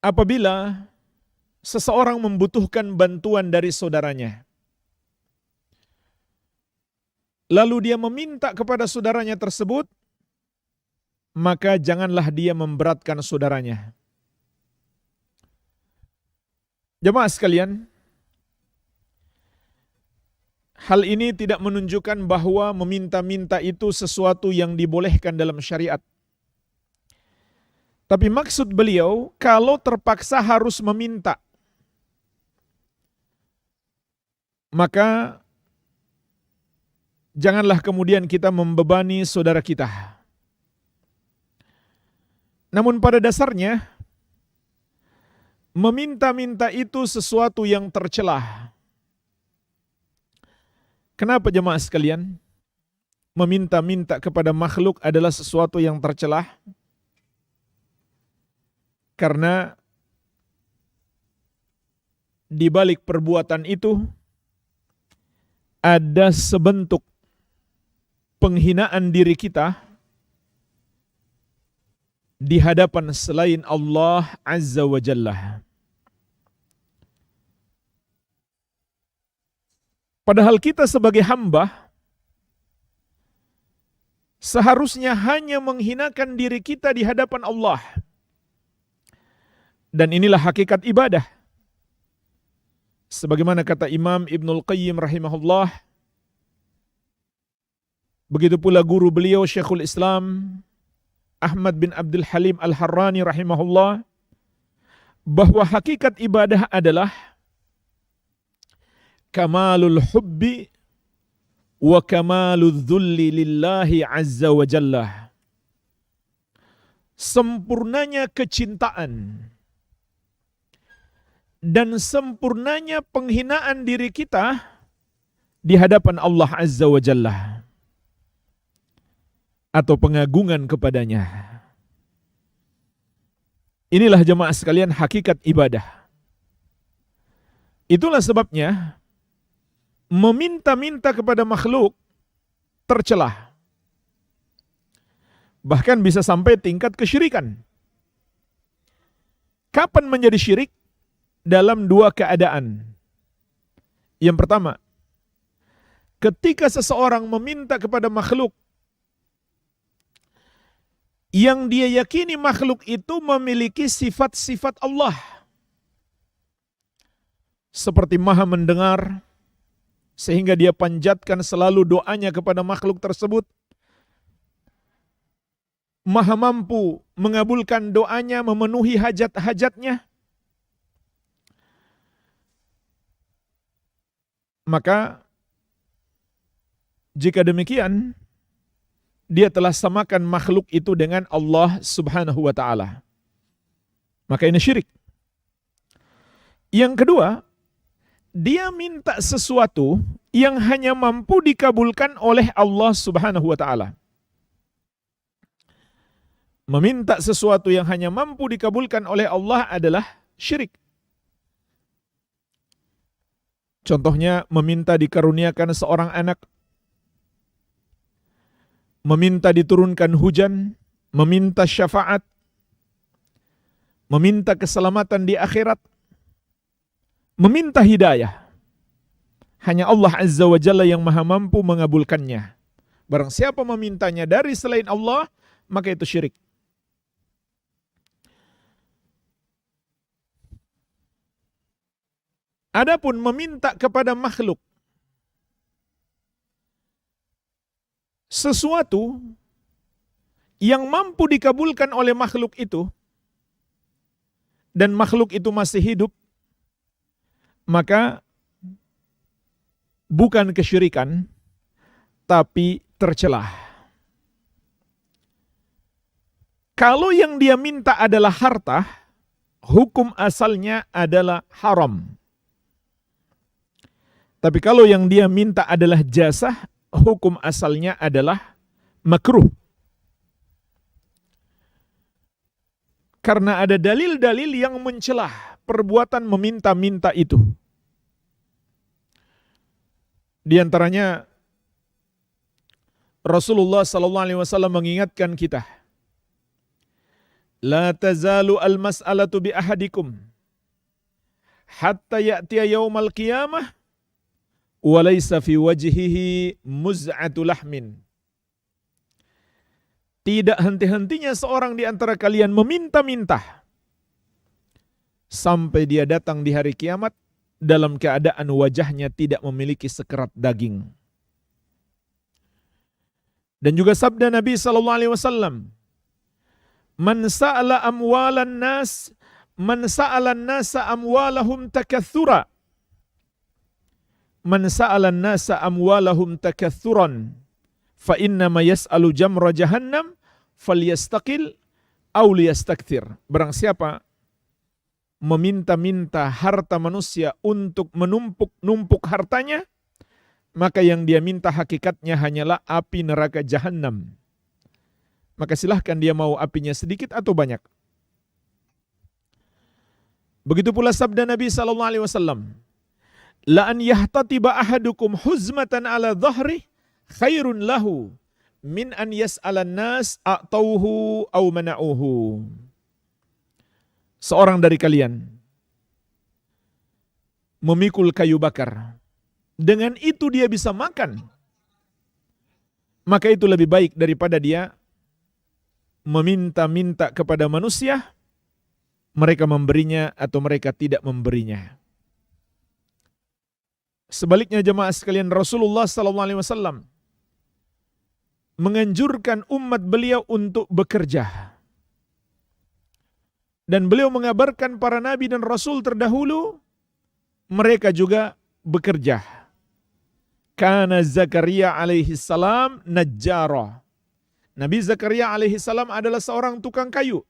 apabila seseorang membutuhkan bantuan dari saudaranya, lalu dia meminta kepada saudaranya tersebut, maka janganlah dia memberatkan saudaranya. Jemaah sekalian, hal ini tidak menunjukkan bahwa meminta-minta itu sesuatu yang dibolehkan dalam syariat. Tapi maksud beliau, kalau terpaksa harus meminta, maka janganlah kemudian kita membebani saudara kita. Namun pada dasarnya, meminta-minta itu sesuatu yang tercelah. Kenapa jemaah sekalian? Meminta-minta kepada makhluk adalah sesuatu yang tercelah. Karena di balik perbuatan itu ada sebentuk penghinaan diri kita di hadapan selain Allah Azza wa Jalla. Padahal kita sebagai hamba seharusnya hanya menghinakan diri kita di hadapan Allah. Dan inilah hakikat ibadah. Sebagaimana kata Imam Ibnul Qayyim rahimahullah, begitu pula guru beliau Syekhul Islam Ahmad bin Abdul Halim Al-Harrani rahimahullah, bahwa hakikat ibadah adalah kamalul hubbi wa kamalul dhulli lillahi azza wa jalla. Sempurnanya kecintaan dan sempurnanya penghinaan diri kita di hadapan Allah Azza wa Jalla, atau pengagungan kepadanya. Inilah jemaah sekalian hakikat ibadah. Itulah sebabnya meminta-minta kepada makhluk tercelah. Bahkan bisa sampai tingkat kesyirikan. Kapan menjadi syirik? Dalam dua keadaan. Yang pertama, ketika seseorang meminta kepada makhluk yang dia yakini makhluk itu memiliki sifat-sifat Allah. Seperti maha mendengar, sehingga dia panjatkan selalu doanya kepada makhluk tersebut. Maha mampu mengabulkan doanya, memenuhi hajat-hajatnya. Maka jika demikian, dia telah samakan makhluk itu dengan Allah Subhanahu wa ta'ala. Maka ini syirik. Yang kedua, dia minta sesuatu yang hanya mampu dikabulkan oleh Allah Subhanahu wa ta'ala. Meminta sesuatu yang hanya mampu dikabulkan oleh Allah adalah syirik. Contohnya meminta dikaruniakan seorang anak, meminta diturunkan hujan, meminta syafaat, meminta keselamatan di akhirat, meminta hidayah. Hanya Allah Azza wa Jalla yang maha mampu mengabulkannya. Barang siapa memintanya dari selain Allah, maka itu syirik. Adapun meminta kepada makhluk sesuatu yang mampu dikabulkan oleh makhluk itu, dan makhluk itu masih hidup, maka bukan kesyirikan, tapi tercelah. Kalau yang dia minta adalah harta, hukum asalnya adalah haram. Tapi kalau yang dia minta adalah jasa, hukum asalnya adalah makruh. Karena ada dalil-dalil yang mencelah perbuatan meminta-minta itu. Di antaranya Rasulullah SAW mengingatkan kita, La tazalu al-mas'alatu bi ahadikum hatta ya'tiya yaumal qiyamah wa laysa fi wajhihi muz'atu lahmin. Tidak henti-hentinya seorang di antara kalian meminta-minta sampai dia datang di hari kiamat dalam keadaan wajahnya tidak memiliki sekerat daging. Dan juga sabda Nabi SAW, Man sa'ala amwalan nas, man sa'alan nasa amwalahum takathura. Man sa'alan nasa amwalahum takathuran, fa innama yas'alu jamra jahannam, falyastaqil aw liyastakthir. Barang siapa meminta-minta harta manusia untuk menumpuk-numpuk hartanya, maka yang dia minta hakikatnya hanyalah api neraka jahannam. Maka silahkan dia mau apinya sedikit atau banyak. Begitu pula sabda Nabi SAW, La an yahtatiba ahadukum huzmatan ala dhahri khairun lahu min an yas'alan nas a'tauhu aw mana'uhu. Seorang dari kalian memikul kayu bakar, dengan itu dia bisa makan, maka itu lebih baik daripada dia meminta-minta kepada manusia, mereka memberinya atau mereka tidak memberinya. Sebaliknya jemaah sekalian, Rasulullah SAW menganjurkan umat beliau untuk bekerja. Dan beliau mengabarkan para nabi dan rasul terdahulu, mereka juga bekerja. Kana Zakaria alaihi salam najjara. Nabi Zakaria alaihi salam adalah seorang tukang kayu.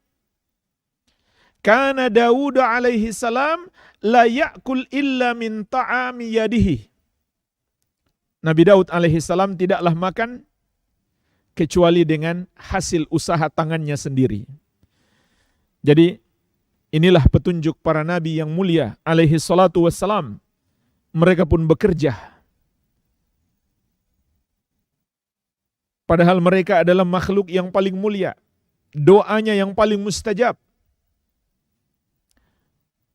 Kana Daud alaihi salam la ya'kul illa min ta'ami yadihi. Nabi Daud alaihi salam tidaklah makan kecuali dengan hasil usaha tangannya sendiri. Jadi inilah petunjuk para nabi yang mulia alaihi salatu wassalam. Mereka pun bekerja. Padahal mereka adalah makhluk yang paling mulia. Doanya yang paling mustajab.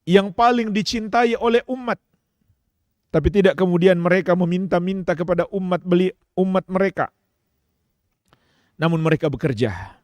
Yang paling dicintai oleh umat. Tapi tidak kemudian mereka meminta-minta kepada umat mereka. Namun mereka bekerja.